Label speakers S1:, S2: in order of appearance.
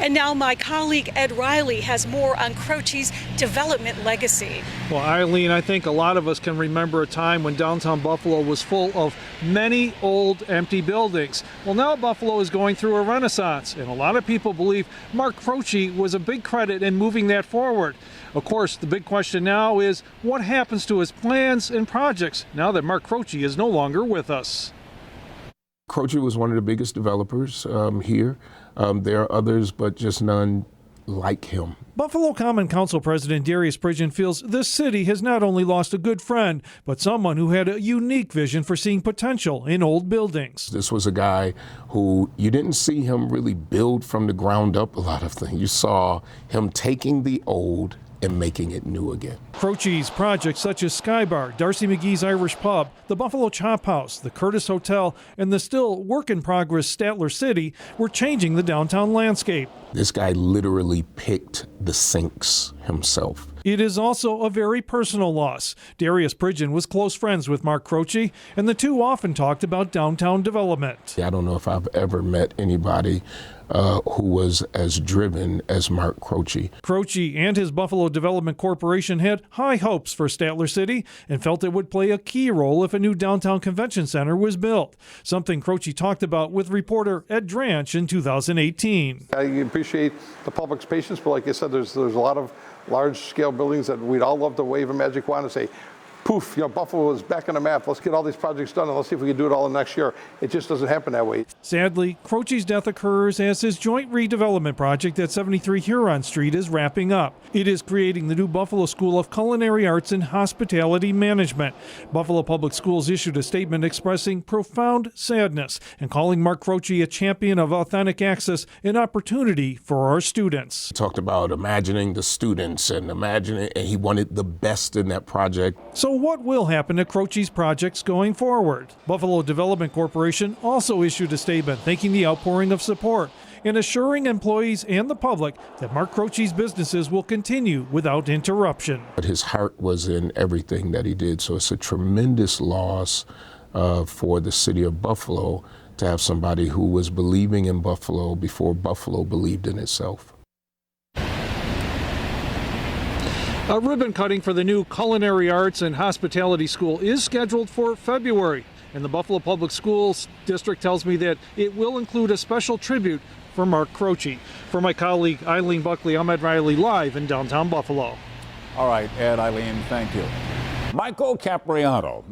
S1: And now my colleague Ed Riley has more on Croce's development legacy.
S2: Well, Eileen, I think a lot of us can remember a time when downtown Buffalo was full of many old empty buildings. Well, now Buffalo is going through a renaissance, and a lot of people believe Mark Croce was a big credit in moving that forward. Of course, the big question now is what happens to his plans and projects now that Mark Croce is no longer with us.
S3: Croce was one of the biggest developers here. There are others, but just none like him.
S2: Buffalo Common Council President Darius Pridgeon feels this city has not only lost a good friend, but someone who had a unique vision for seeing potential in old buildings.
S3: This was a guy who you didn't see him really build from the ground up a lot of things. You saw him taking the old and making it new again.
S2: Croce's projects such as Sky Bar, Darcy McGee's Irish Pub, the Buffalo Chop House, the Curtis Hotel, and the still work-in-progress Statler City were changing the downtown landscape.
S3: This guy literally picked the sinks himself.
S2: It is also a very personal loss. Darius Pridgeon was close friends with Mark Croce, and the two often talked about downtown development.
S3: I don't know if I've ever met anybody who was as driven as Mark Croce.
S2: Croce and his Buffalo Development Corporation had high hopes for Statler City and felt it would play a key role if a new downtown convention center was built, something Croce talked about with reporter Ed Dranch in 2018.
S4: I appreciate the public's patience, but like I said, there's a lot of large-scale buildings that we'd all love to wave a magic wand and say, poof, Buffalo is back on the map. Let's get all these projects done and let's see if we can do it all in next year. It just doesn't happen that way.
S2: Sadly, Croce's death occurs as his joint redevelopment project at 73 Huron Street is wrapping up. It is creating the new Buffalo School of Culinary Arts and Hospitality Management. Buffalo Public Schools issued a statement expressing profound sadness and calling Mark Croce a champion of authentic access and opportunity for our students.
S3: He talked about imagining the students and he wanted the best in that project.
S2: So what will happen to Croce's projects going forward? Buffalo Development Corporation also issued a statement thanking the outpouring of support and assuring employees and the public that Mark Croce's businesses will continue without interruption.
S3: But his heart was in everything that he did, so it's a tremendous loss for the city of Buffalo to have somebody who was believing in Buffalo before Buffalo believed in itself.
S2: A ribbon cutting for the new Culinary Arts and Hospitality School is scheduled for February, and the Buffalo Public Schools District tells me that it will include a special tribute for Mark Croce. For my colleague Eileen Buckley, I'm Ed Riley, live in downtown Buffalo.
S5: All right, Ed, Eileen, thank you. Michael Capriano.